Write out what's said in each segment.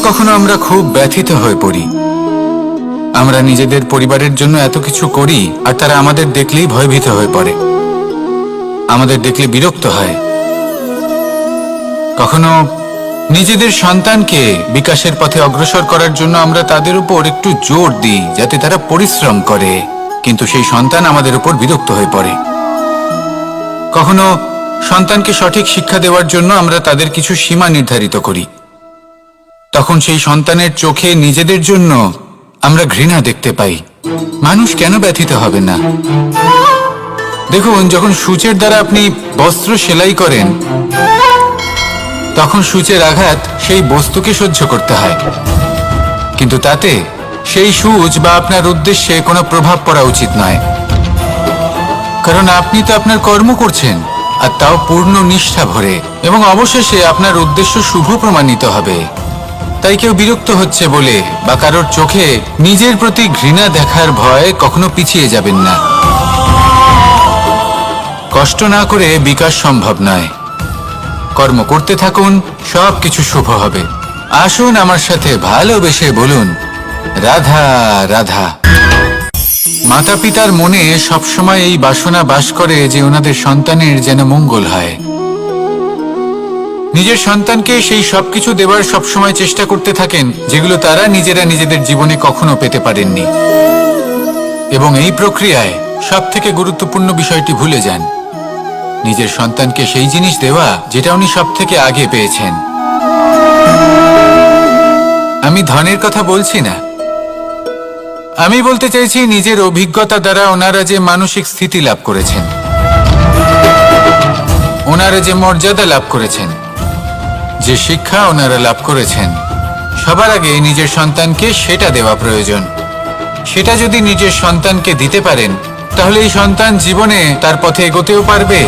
কখনো আমরা খুব ব্যথিত হয়ে পড়ি। আমরা নিজেদের পরিবারের জন্য এত কিছু করি আর তারা আমাদের দেখলেই ভয়ভীত হয়ে পড়ে, আমাদের দেখলে বিরক্ত হয়। কখনো নিজেদের সন্তানকে বিকাশের পথে অগ্রসর করার জন্য আমরা তাদের উপর একটু জোর দিই যাতে তারা পরিশ্রম করে, কিন্তু সেই সন্তান আমাদের উপর বিরক্ত হয়ে পড়ে। কখনো সন্তানকে সঠিক শিক্ষা দেওয়ার জন্য আমরা তাদের কিছু সীমা নির্ধারিত করি, তখন সেই সন্তানের চোখে নিজেদের জন্য আমরা ঘৃণা দেখতে পাই। মানুষ কেন ব্যথিত হবে না? দেখুন, যখন সূচের দ্বারা আপনি বস্ত্র সেলাই করেন তখন সূচের আঘাত সেই বস্তুকে সহ্য করতে হয়, কিন্তু তাতে সেই সূচ বা আপনার উদ্দেশ্যে কোনো প্রভাব পড়া উচিত নয়, কারণ আপনি তো আপনার কর্ম করছেন, আর তাও পূর্ণ নিষ্ঠা ভরে, এবং অবশেষে আপনার উদ্দেশ্য শুভ প্রমাণিত হবে। তাই কেউ বিরক্ত হচ্ছে বলে বা কারোর চোখে নিজের প্রতি ঘৃণা দেখার ভয় কখনো পিছিয়ে যাবেন না। কষ্ট না করে বিকাশ সম্ভব নয়। কর্ম করতে থাকুন, সবকিছু শুভ হবে। আসুন আমার সাথে ভালোবেসে বলুন, রাধা রাধা। মাতা পিতার মনে সবসময় এই বাসনা বাস করে যে ওনাদের সন্তানের যেন মঙ্গল হয়। নিজের সন্তানকে সেই সবকিছু দেওয়ার সবসময় চেষ্টা করতে থাকেন যেগুলো তারা নিজেরা নিজেদের জীবনে কখনো পেতে পারেননি, এবং এই প্রক্রিয়ায় সবথেকে গুরুত্বপূর্ণ বিষয়টি ভুলে যান, নিজের সন্তানকে সেই জিনিস দেওয়া যেটা উনি সবথেকে আগে পেয়েছেন। আমি ধনের কথা বলছি না, আমি বলতে চাইছি নিজের অভিজ্ঞতা দ্বারা ওনারা যে মানসিক স্থিতি লাভ করেছেন, ওনারা যে মর্যাদা লাভ করেছেন, যে শিক্ষা ওনারা লাভ করেছেন, সবার আগে নিজের সন্তানকে সেটা দেওয়া প্রয়োজন। সেটা যদি নিজের সন্তানকে দিতে পারেন তাহলে এই সন্তান জীবনে তার পথে এগোতেও পারবে,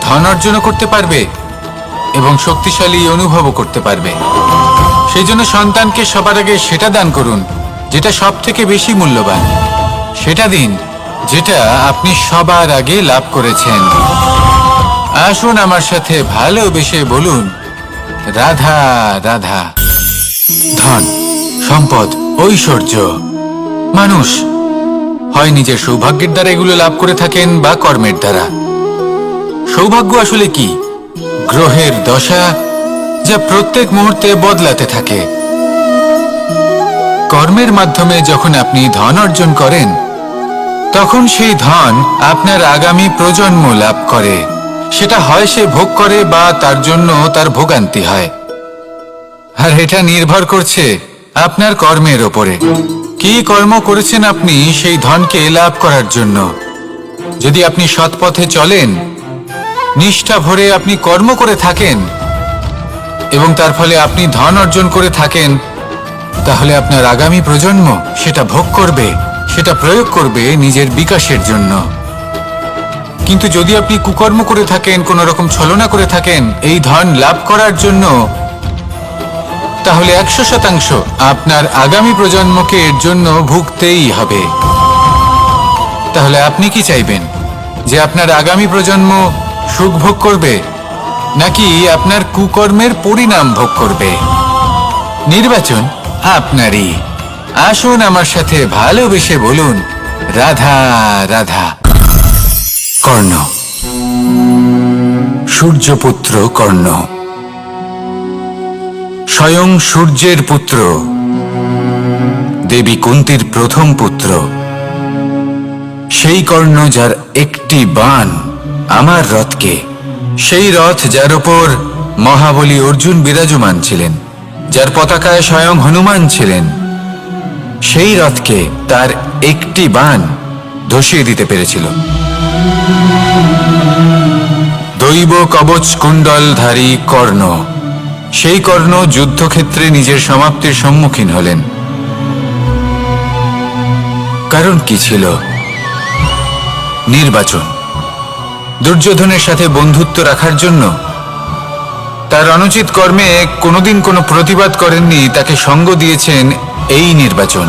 ধন অর্জন করতে পারবে এবং শক্তিশালী অনুভবও করতে পারবে। সেই জন্য সন্তানকে সবার আগে সেটা দান করুন যেটা সব থেকে বেশি মূল্যবান। সেটা দিন যেটা আপনি সবার আগে লাভ করেছেন। আসুন আমার সাথে ভালোবেসে বলুন, রাধা রাধা। ধন, সম্পদ, ঐশ্বর্য, মানুষ হয় নিজের সৌভাগ্যের দ্বারা এগুলো লাভ করে থাকেন বা কর্মের দ্বারা। সৌভাগ্য আসলে কি? গ্রহের দশা যা প্রত্যেক মুহূর্তে বদলাতে থাকে। কর্মের মাধ্যমে যখন আপনি ধন অর্জন করেন তখন সেই ধন আপনার আগামী প্রজন্ম লাভ করে। সেটা হয় সে ভোগ করে বা তার জন্য তার ভোগান্তি হয়, আর এটা নির্ভর করছে আপনার কর্মের ওপরে। কি কর্ম করেছেন আপনি সেই ধনকে লাভ করার জন্য? যদি আপনি সৎ পথে চলেন, নিষ্ঠা ভরে আপনি কর্ম করে থাকেন এবং তার ফলে আপনি ধন অর্জন করে থাকেন, তাহলে আপনার আগামী প্রজন্ম সেটা ভোগ করবে, সেটা প্রয়োগ করবে নিজের বিকাশের জন্য। কিন্তু যদি আপনি কুকর্ম করে থাকেন, কোন রকম ছলনা করে থাকেন এই ধন লাভ করার জন্য, তাহলে 100% আপনার আগামী প্রজন্মকে এর জন্য ভুগতেই হবে। তাহলে আপনি কি চাইবেন? যে আপনার আগামী প্রজন্ম সুখ ভোগ করবে, নাকি আপনার কুকর্মের পরিণাম ভোগ করবে? নির্বাচন আপনারই। আসুন আমার সাথে ভালোবেসে বলুন, রাধা রাধা। কর্ণ, সূর্যপুত্র কর্ণ, স্বয়ং সূর্যের পুত্র, দেবী কুন্তীর প্রথম পুত্র। সেই কর্ণ যার একটি বাণ আমার রথকে, সেই রথ যার উপর মহাবলী অর্জুন বিরাজমান ছিলেন, যার পতাকায় স্বয়ং হনুমান ছিলেন, সেই রথকে তার একটি বাণ ধসিয়ে দিতে পেরেছিল। দৈব কবচ কুণ্ডলধারী কর্ণ, সেই কর্ণ যুদ্ধক্ষেত্রে নিজের সমাপ্তির সম্মুখীন হলেন। কারণ কি ছিল? নির্বাচন। দুর্যোধনের সাথে বন্ধুত্ব রাখার জন্য, তার অনুচিত কর্মে কোনোদিন কোনো প্রতিবাদ করেননি, তাকে সঙ্গ দিয়েছেন এই নির্বাচন।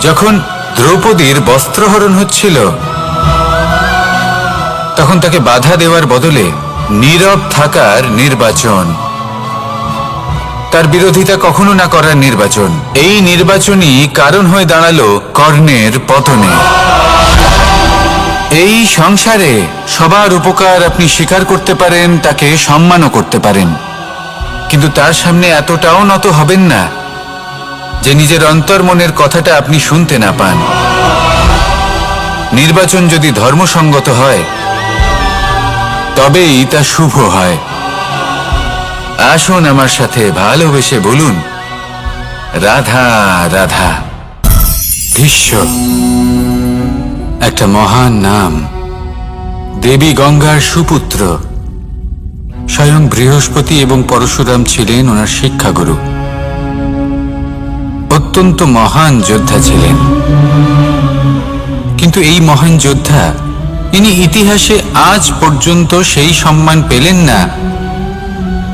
যখন দ্রৌপদীর বস্ত্রহরণ হচ্ছিল তখন তাকে বাধা দেওয়ার বদলে নীরব থাকার নির্বাচন। তার বিরোধিতা কখনো না করার নির্বাচন। এই নির্বাচনই কারণ হয়ে দাঁড়ালো কর্ণের পতনে। এই সংসারে সবার উপকার আপনি স্বীকার করতে পারেন, তাকে সম্মানও করতে পারেন, কিন্তু তার সামনে এতটাও নত হবেন না যে নিজের অন্তর্মনের কথাটা আপনি শুনতে না পান। নির্বাচন যদি ধর্মসঙ্গত হয় তবেই তা শুভ হয়। আসুন আমার সাথে ভালোবেসে বলুন, রাধা রাধা। ভীষ্ম একটা মহান নাম, দেবী গঙ্গার সুপুত্র। স্বয়ং বৃহস্পতি এবং পরশুরাম ছিলেন ওনার শিক্ষাগুরু। অত্যন্ত মহান যোদ্ধা ছিলেন, কিন্তু এই মহান যোদ্ধা ইনি ইতিহাসে আজ পর্যন্ত সেই সম্মান পেলেন না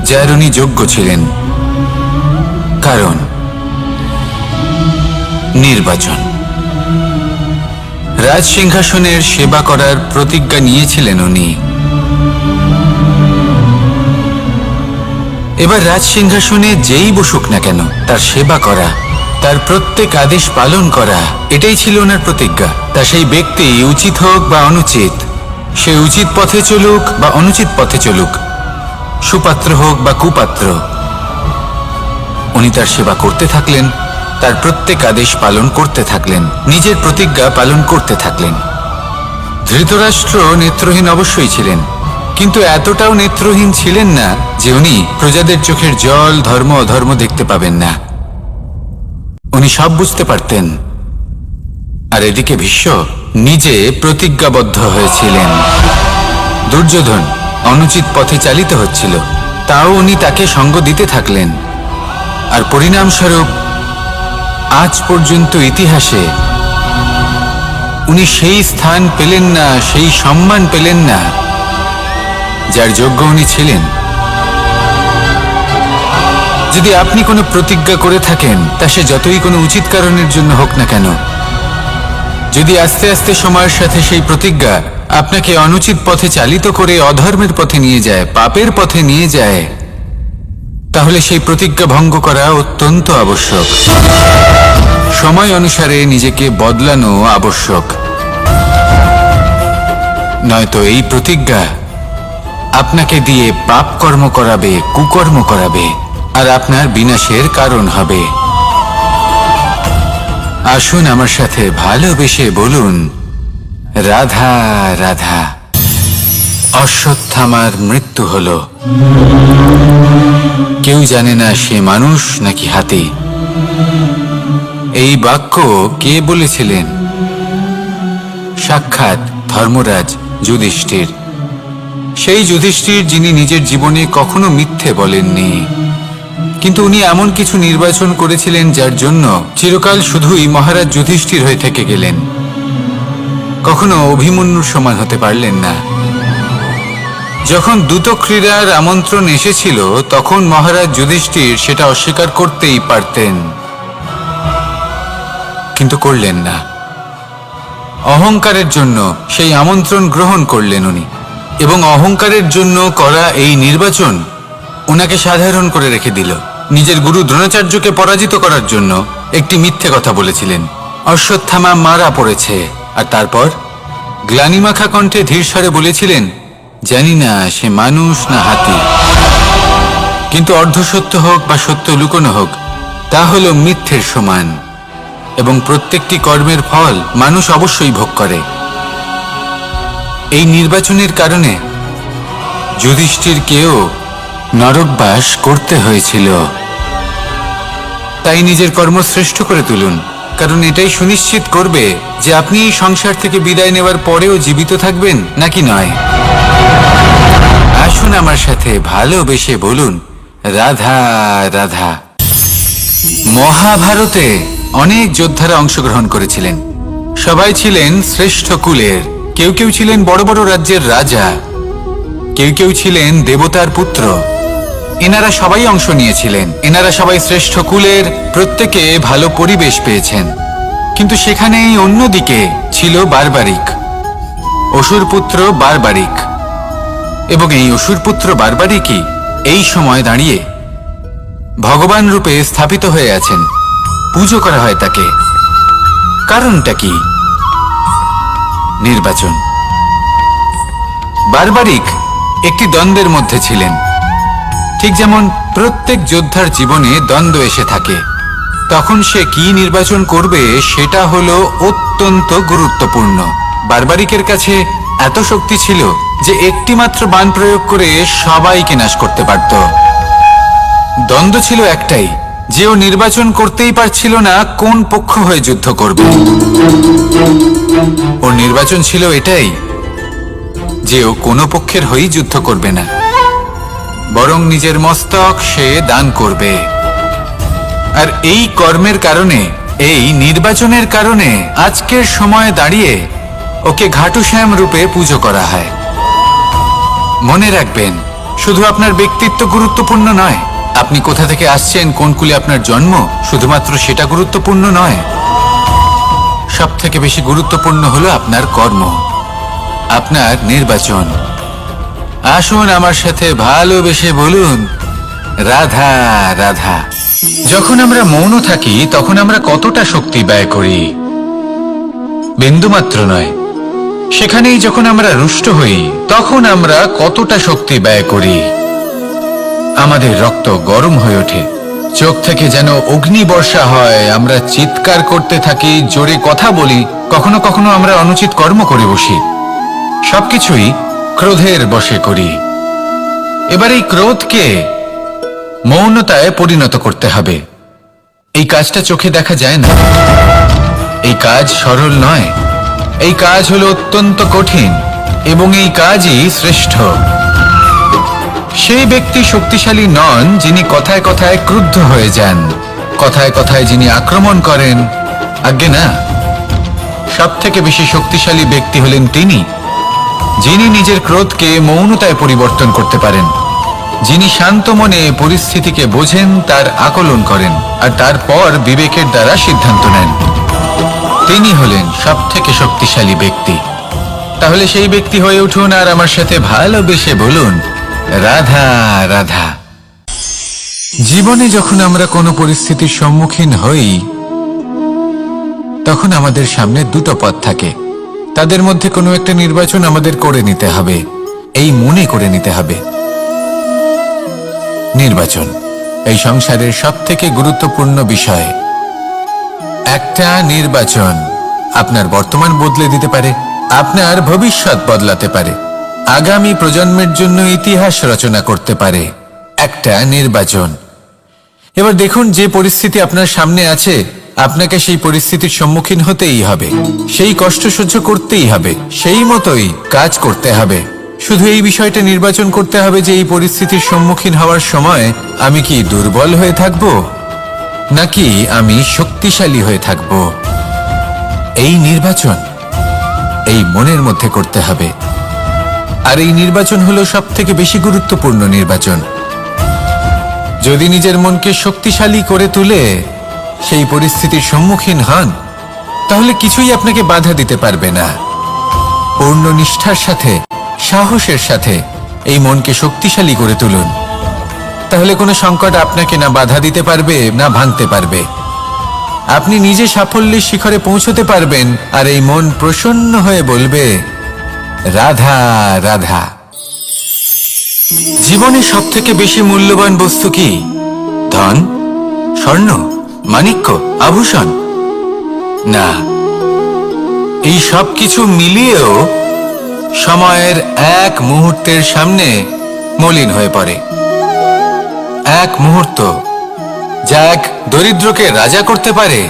যার উনি যোগ্য ছিলেন। কারণ নির্বাচন। রাজ সিংহাসনের সেবা করার প্রতিজ্ঞা নিয়েছিলেন উনি। এবার রাজ সিংহাসনে যেই বসুক না কেন তার সেবা করা, তার প্রত্যেক আদেশ পালন করা, এটাই ছিল ওনার প্রতিজ্ঞা। তা সেই ব্যক্তি উচিত হোক বা অনুচিত, সে উচিত পথে চলুক বা অনুচিত পথে চলুক, সুপাত্র হোক বা কুপাত্র, উনি তার সেবা করতে থাকলেন, তার প্রত্যেক আদেশ পালন করতে থাকলেন, নিজের প্রতিজ্ঞা পালন করতে থাকলেন। ধৃতরাষ্ট্র নেত্রহীন অবশ্যই ছিলেন, কিন্তু এতটাও নেত্রহীন ছিলেন না যে উনি প্রজাদের চোখের জল, ধর্ম অধর্ম দেখতে পাবেন না। উনি সব বুঝতে পারতেন। আর এদিকে ভীষ্ম নিজে প্রতিজ্ঞাবদ্ধ হয়েছিলেন। দুর্যোধন অনুচিত পথে চালিত হচ্ছিল, তাও উনি তাকে সঙ্গ দিতে থাকলেন। আর পরিণামস্বরূপ আজ পর্যন্ত ইতিহাসে উনি সেই স্থান পেলেন না, সেই সম্মান পেলেন না যার যোগ্য উনি ছিলেন। যদি আপনি কোনো প্রতিজ্ঞা করে থাকেন, তা সে যতই কোনো উচিত কারণের জন্য হোক না কেন, যদি আস্তে আস্তে সময়ের সাথে সেই প্রতিজ্ঞা আপনাকে অনুচিত পথে চালিত করে অধর্মের পথে নিয়ে যায়, পাপের পথে নিয়ে যায়, তাহলে সেই প্রতিজ্ঞা ভঙ্গ করা অত্যন্ত আবশ্যক। সময় অনুসারে নিজেকে বদলানো আবশ্যক, নয়তো এই প্রতিজ্ঞা আপনাকে দিয়ে পাপ কর্ম করাবে, কুকর্ম করাবে, আর আপনার বিনাশের কারণ হবে। আসুন আমার সাথে ভালোবেসে বলুন, রাধা রাধা। অশ্বত্থামার মৃত্যু হলো। কেউ জানে না সে মানুষ নাকি হাতি। এই বাক্য কে বলেছিলেন? সাক্ষাৎ ধর্মরাজ যুধিষ্ঠির। সেই যুধিষ্ঠির যিনি নিজের জীবনে কখনো মিথ্যে বলেননি, কিন্তু উনি এমন কিছু নির্বাচন করেছিলেন যার জন্য চিরকাল শুধুই মহারাজ যুধিষ্ঠির হয়ে থেকে গেলেন, কখনো অভিমন্যুর সমান হতে পারলেন না। যখন দ্রুত ক্রীড়ার আমন্ত্রণ এসেছিল তখন মহারাজ যুধিষ্ঠির সেটা অস্বীকার করতেই পারতেন, কিন্তু করলেন না। অহংকারের জন্য সেই আমন্ত্রণ গ্রহণ করলেন উনি, এবং অহংকারের জন্য করা এই নির্বাচন ওনাকে সাধারণ করে রেখে দিল। নিজের গুরু দ্রোণাচার্যকে পরাজিত করার জন্য একটি মিথ্যে কথা বলেছিলেন। অশ্বত্থামা মারা পড়েছে, আর তারপর গ্লানিমাখা কণ্ঠে ধীরস্বরে বলেছিলেন, জানি না সে মানুষ না হাতি, কিন্তু অর্ধসত্য হোক বা সত্য লুকোনো হোক, তা হলো মিথ্যের সমান, এবং প্রত্যেকটি কর্মের ফল মানুষ অবশ্যই ভোগ করে। এই নির্বাচনের কারণে যুধিষ্ঠিরকেও নরকবাস করতে হয়েছিল। তাই নিজের কর্ম শ্রেষ্ঠ করে তুলুন, কারণ এটাই সুনিশ্চিত করবে যে আপনি এই সংসার থেকে বিদায় নেওয়ার পরেও জীবিত থাকবেন নাকি নয়। আসুন আমার সাথে ভালোবেসে বলুন, রাধা রাধা। মহাভারতে অনেক যোদ্ধারা অংশগ্রহণ করেছিলেন। সবাই ছিলেন শ্রেষ্ঠ কুলের। কেউ কেউ ছিলেন বড় বড় রাজ্যের রাজা, কেউ কেউ ছিলেন দেবতার পুত্র। এনারা সবাই অংশ নিয়েছিলেন। এনারা সবাই শ্রেষ্ঠ কুলের, প্রত্যেকে ভালো পরিবেশ পেয়েছেন। কিন্তু সেখানেই অন্যদিকে ছিল বারবারিক, অসুরপুত্র বারবারিক। এবং এই অসুরপুত্র বারবারিকই এই সময় দাঁড়িয়ে ভগবান রূপে স্থাপিত হয়ে আছেন, পুজো করা হয় তাকে। কারণটা কি? নির্বাচন। বারবারিক একটি দ্বন্দ্বের মধ্যে ছিলেন। ঠিক যেমন প্রত্যেক যোদ্ধার জীবনে দ্বন্দ্ব এসে থাকে, তখন সে কি নির্বাচন করবে সেটা হলো অত্যন্ত গুরুত্বপূর্ণ। বারবারিকের কাছে এত শক্তি ছিল যে একটি মাত্র বাণ প্রয়োগ করে সবাইকে নাশ করতে পারত। দ্বন্দ্ব ছিল একটাই, যে ও নির্বাচন করতেই পারছিল না কোন পক্ষ হয়ে যুদ্ধ করবে। ওর নির্বাচন ছিল এটাই যে ও কোনো পক্ষের হয়েই যুদ্ধ করবে না, বরং নিজের মস্তক সে দান করবে। আর এই কর্মের কারণে, এই নির্বাচনের কারণে আজকের সময়ে দাঁড়িয়ে ওকে ঘাটুশ্যাম রূপে পুজো করা হয়। মনে রাখবেন, শুধু আপনার ব্যক্তিত্ব গুরুত্বপূর্ণ নয়, আপনি কোথা থেকে আসছেন, কোন কুলে আপনার জন্ম, শুধুমাত্র সেটা গুরুত্বপূর্ণ নয়। সব থেকে বেশি গুরুত্বপূর্ণ হলো আপনার কর্ম, আপনার নির্বাচন। আসুন আমার সাথে ভালোবেসে বলুন, রাধা রাধা। যখন আমরা মৌন থাকি তখন আমরা কতটা শক্তি ব্যয় করি, বিন্দুমাত্র নয়। সেখানেই যখন আমরা রুষ্ট হই তখন আমরা কতটা শক্তি ব্যয় করি। আমাদের রক্ত গরম হয়ে ওঠে, চোখ থেকে যেন অগ্নি বর্ষা হয়, আমরা চিৎকার করতে থাকি, জোরে কথা বলি, কখনো কখনো আমরা অনুচিত কর্ম করে বসি। সবকিছুই ক্রোধের বশে করি। এবার এই ক্রোধকে মৌনতায় পরিণত করতে হবে। এই কাজটা চোখে দেখা যায় না, এই কাজ সরল নয়, এই কাজ হলো অত্যন্ত কঠিন এবং এই কাজই শ্রেষ্ঠ। সেই ব্যক্তি শক্তিশালী নন যিনি কথায় কথায় ক্রুদ্ধ হয়ে যান, কথায় কথায় যিনি আক্রমণ করেন। আজ্ঞে না, সব থেকে বেশি শক্তিশালী ব্যক্তি হলেন তিনি যিনি নিজের ক্রোধকে মৌনতায় পরিবর্তন করতে পারেন, যিনি শান্ত মনে পরিস্থিতিকে বোঝেন, তার আকলন করেন আর তারপর বিবেকের দ্বারা সিদ্ধান্ত নেন। তিনি হলেন সব থেকে শক্তিশালী ব্যক্তি। তাহলে সেই ব্যক্তি হয়ে উঠুন আর আমার সাথে ভালোবেসে বলুন, রাধা রাধা। জীবনে যখন আমরা কোনো পরিস্থিতির সম্মুখীন হই তখন আমাদের সামনে দুটো পথ থাকে, তাদের মধ্যে কোনো একটা নির্বাচন আমাদের করে নিতে হবে, এই মনে করে নিতে হবে। নির্বাচন এই সংসারের সব থেকে গুরুত্বপূর্ণ বিষয়। একটা নির্বাচন আপনার বর্তমান বদলে দিতে পারে, আপনার ভবিষ্যৎ বদলাতে পারে, আগামী প্রজন্মের জন্য ইতিহাস রচনা করতে পারে। একটা নির্বাচন। এবার দেখুন, যে পরিস্থিতি আপনার সামনে আছে, আপনাকে সেই পরিস্থিতির সম্মুখীন হতেই হবে, সেই কষ্ট সহ্য করতেই হবে, সেই মতোই কাজ করতে হবে। শুধু এই বিষয়টা নির্বাচন করতে হবে যে এই পরিস্থিতির সম্মুখীন হওয়ার সময় আমি কি দুর্বল হয়ে থাকব নাকি আমি শক্তিশালী হয়ে থাকব। এই নির্বাচন এই মনের মধ্যে করতে হবে। আর এই নির্বাচন হলো সব থেকে বেশি গুরুত্বপূর্ণ নির্বাচন। যদি নিজের মনকে শক্তিশালী করে তুলে সেই পরিস্থিতির সম্মুখীন হন, তাহলে কিছুই আপনাকে বাধা দিতে পারবে না। পূর্ণ নিষ্ঠার সাথে, সাহসের সাথে এই মনকে শক্তিশালী করে তুলুন, তাহলে কোনো সংকট আপনাকে না বাধা দিতে পারবে না ভাঙতে পারবে। আপনি নিজে সাফল্যের শিখরে পৌঁছতে পারবেন আর এই মন প্রসন্ন হয়ে বলবে, রাধা রাধা। জীবনে সব থেকে বেশি মূল্যবান বস্তু কি? ধন, স্বর্ণ, মাণিক্য, আভূষণ? না, এই সব কিছু মিলিয়েও সময়ের এক মুহূর্তের সামনে মলিন হয়ে পড়ে। এক মুহূর্ত যা এক দরিদ্রকে রাজা করতে পারে,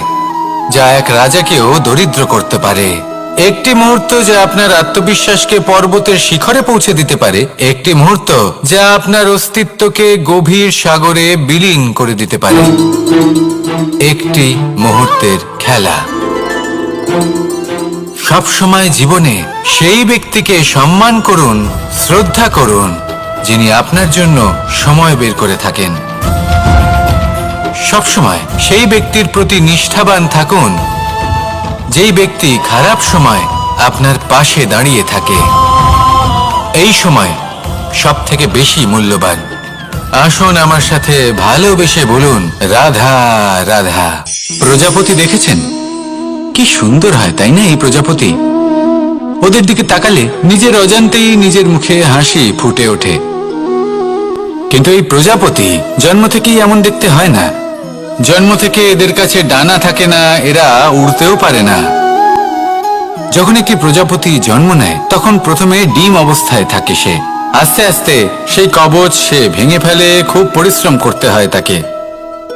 যা এক রাজাকেও দরিদ্র করতে পারে। একটি মুহূর্ত যা আপনার আত্মবিশ্বাসকে পর্বতের শিখরে পৌঁছে দিতে পারে, একটি মুহূর্ত যা আপনার অস্তিত্বকে গভীর সাগরে বিলীন করে দিতে পারে। একটি মুহূর্তের খেলা। সব সময় জীবনে সেই ব্যক্তিকে সম্মান করুন, শ্রদ্ধা করুন, যিনি আপনার জন্য সময় বের করে থাকেন। সবসময় সেই ব্যক্তির প্রতি নিষ্ঠাবান থাকুন যেই ব্যক্তি খারাপ সময় আপনার পাশে দাঁড়িয়ে থাকে। এই সময় সব থেকে বেশি মূল্যবান। আসুন আমার সাথে ভালোবেসে বলুন রাধা রাধা। প্রজাপতি দেখেছেন কি সুন্দর হয়, তাই না? এই প্রজাপতি, ওদের দিকে তাকালে নিজের অজান্তেই নিজের মুখে হাসি ফুটে ওঠে। কিন্তু এই প্রজাপতি জন্ম থেকেই এমন দেখতে হয় না। জন্ম থেকে এদের কাছে ডানা থাকে না, এরা উড়তেও পারে না। যখন একটি প্রজাপতি জন্ম নেয় তখন প্রথমে ডিম অবস্থায় থাকে সে। আস্তে আস্তে সেই কবচ সে ভেঙে ফেলে, খুব পরিশ্রম করতে হয় তাকে।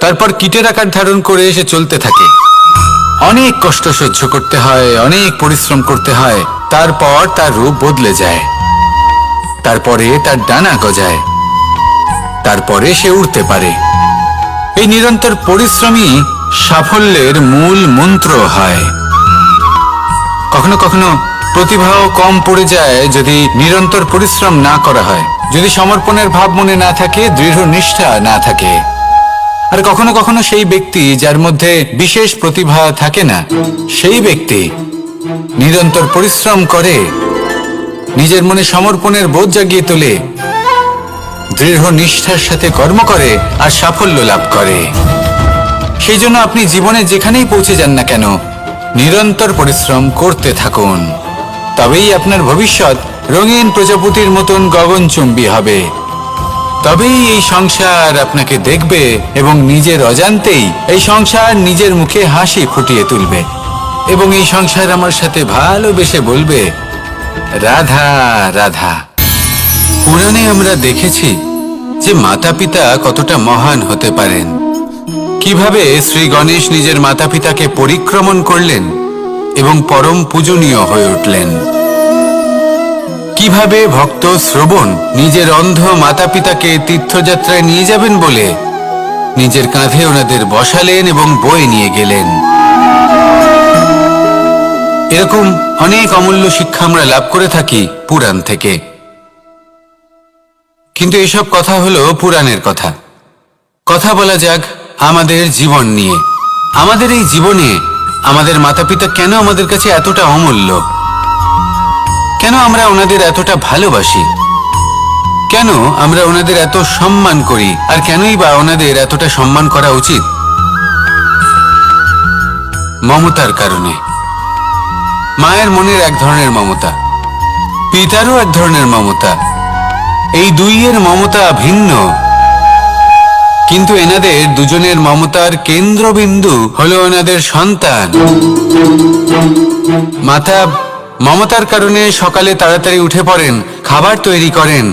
তারপর কীটের আকার ধারণ করে সে চলতে থাকে, অনেক কষ্ট সহ্য করতে হয়, অনেক পরিশ্রম করতে হয়। তারপর তার রূপ বদলে যায়, তারপরে তার ডানা গজায়, তারপরে সে উড়তে পারে। এই নিরন্তর পরিশ্রমই সাফল্যের মূল মন্ত্র হয়। কখনো কখনো প্রতিভাও কম পড়ে যায় যদি নিরন্তর পরিশ্রম না করা হয়, যদি সমর্পণের ভাব মনে না থাকে, দৃঢ় নিষ্ঠা না থাকে। আর কখনো কখনো সেই ব্যক্তি যার মধ্যে বিশেষ প্রতিভা থাকে না, সেই ব্যক্তি নিরন্তর পরিশ্রম করে, নিজের মনে সমর্পণের বোধ জাগিয়ে তোলে, দৃঢ় নিষ্ঠার সাথে কর্ম করে আর সাফল্য লাভ করে। সেই জন্য আপনি জীবনে যেখানেই পৌঁছে যান না কেন, নিরন্তর পরিশ্রম করতে থাকুন। তবেই আপনার ভবিষ্যৎ রঙিন প্রজাপতির মতন গগনচুম্বী হবে। তবেই এই সংসার আপনাকে দেখবে এবং নিজের অজান্তেই এই সংসার নিজের মুখে হাসি ফুটিয়ে তুলবে এবং এই সংসার আমার সাথে ভালোবেসে বলবে রাধা রাধা। পুরাণে আমরা দেখেছি যে মাতা পিতা কতটা মহান হতে পারেন, কিভাবে শ্রী গণেশ নিজের মাতা পিতাকে পরিক্রমণ করলেন এবং পরম পূজনীয় হয়ে উঠলেন। কিভাবে ভক্ত শ্রবণ নিজের অন্ধ মাতা পিতাকে তীর্থযাত্রায় নিয়ে যাবেন বলে নিজের কাঁধে ওনাদের বসালেন এবং বয়ে নিয়ে গেলেন। এরকম অনেক অমূল্য শিক্ষা আমরা লাভ করে থাকি পুরাণ থেকে। কিন্তু এসব কথা হলো পুরাণের কথা। কথা বলা যাক আমাদের জীবন নিয়ে। আমাদের এই জীবনে আমাদের মাতা পিতা কেন আমাদের কাছে এতটা অমূল্য? কেন আমরা ওনাদের এতটা ভালোবাসি? কেন আমরা ওনাদের এত সম্মান করি? আর কেনই বা ওনাদের এতটা সম্মান করা উচিত? মমতার কারণে। মায়ের মনের এক ধরনের মমতা, পিতারও এক ধরনের মমতা। এই দুইয়ের মমতা ভিন্ন, কিন্তু এনাদের দুজনের মমতার কেন্দ্রবিন্দু হলো ওনাদের সন্তান। মাতা মমতার কারণে সকালে তাড়াতাড়ি উঠে পড়েন, খাবার তৈরি করেন,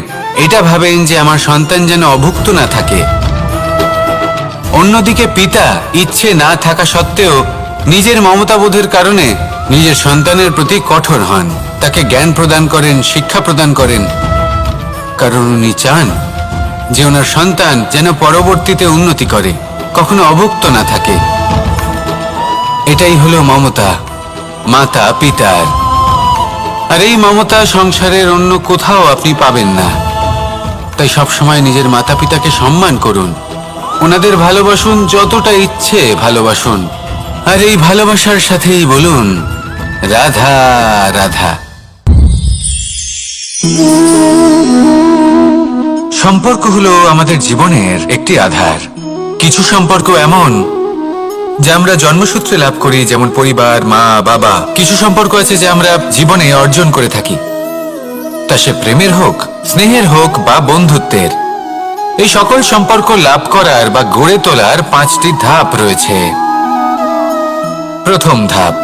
এটা ভাবেন যে আমার সন্তান যেন অভুক্ত না থাকে। অন্যদিকে পিতা ইচ্ছে না থাকা সত্ত্বেও নিজের মমতাবোধের কারণে নিজের সন্তানের প্রতি কঠোর হন, তাকে জ্ঞান প্রদান করেন, শিক্ষা প্রদান করেন, কারণ উনি চান যে ওনার সন্তান যেন পরবর্তীতে উন্নতি করে, কখনো অভুক্ত না থাকে। এটাই হলো মমতা মাতা পিতার। আর এই মমতা সংসারের অন্য কোথাও আপনি পাবেন না। তাই সবসময় নিজের মাতা পিতাকে সম্মান করুন, ওনাদের ভালোবাসুন, যতটা ইচ্ছে ভালোবাসুন। আর এই ভালোবাসার সাথেই বলুন রাধা রাধা। সম্পর্ক হলো আমাদের জীবনের একটি আধার। কিছু সম্পর্ক এমন যা আমরা জন্মসূত্রে লাভ করি, যেমন পরিবার, মা বাবা। কিছু সম্পর্ক আছে যে আমরা জীবনে অর্জন করে থাকি, তা সে প্রেমের হোক, স্নেহের হোক বা বন্ধুত্বের। এই সকল সম্পর্ক লাভ করার বা গড়ে তোলার 5টি ধাপ রয়েছে। প্রথম ধাপ,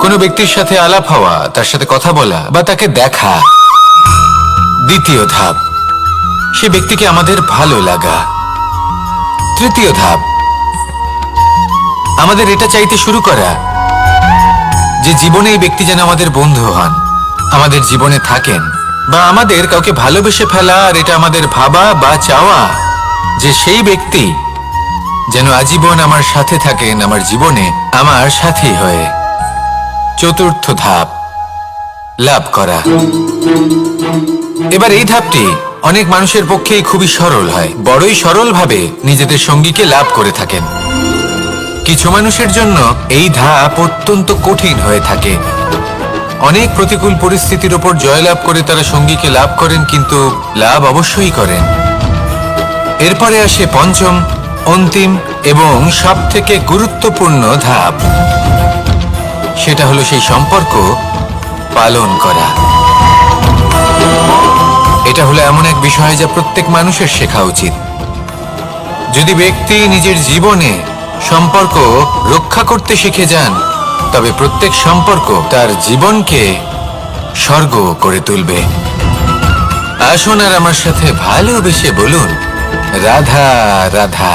কোনো ব্যক্তির সাথে আলাপ হওয়া, তার সাথে কথা বলা বা তাকে দেখা। দ্বিতীয় ধাপ, সে ব্যক্তিকে আমাদের ভালো লাগা। তৃতীয় ধাপ, আমাদের এটা চাইতে শুরু করা যে জীবনে এই ব্যক্তি যেন আমাদের বন্ধু হন, আমাদের জীবনে থাকেন, বা আমাদের কাউকে ভালোবেসে ফেলা আর এটা আমাদের ভাবা বা চাওয়া যে সেই ব্যক্তি যেন আজীবন আমার সাথে থাকেন, আমার জীবনে আমার সাথী হয়ে। চতুর্থ ধাপ, লাভ করা। এবার এই ধাপটি অনেক মানুষের পক্ষেই খুবই সরল হয়, বড়ই সরলভাবে নিজেদের সঙ্গীকে লাভ করে থাকেন। কিছু মানুষের জন্য এই ধাপ অত্যন্ত কঠিন হয়ে থাকে। অনেক প্রতিকূল পরিস্থিতির উপর জয়লাভ করে তারা সঙ্গীকে লাভ করেন, কিন্তু লাভ অবশ্যই করেন। এরপরে আসে পঞ্চম, অন্তিম এবং সবথেকে গুরুত্বপূর্ণ ধাপ। সেটা হলো সেই সম্পর্ক পালন করা। এটা হলো এমন এক বিষয় যা প্রত্যেক মানুষের শেখা উচিত। যদি ব্যক্তি নিজের জীবনে সম্পর্ক রক্ষা করতে শিখে যান, তবে প্রত্যেক সম্পর্ক তার জীবনকে স্বর্গ করে তুলবে। আসুন আর আমার সাথে ভালোবেসে বলুন, রাধা রাধা।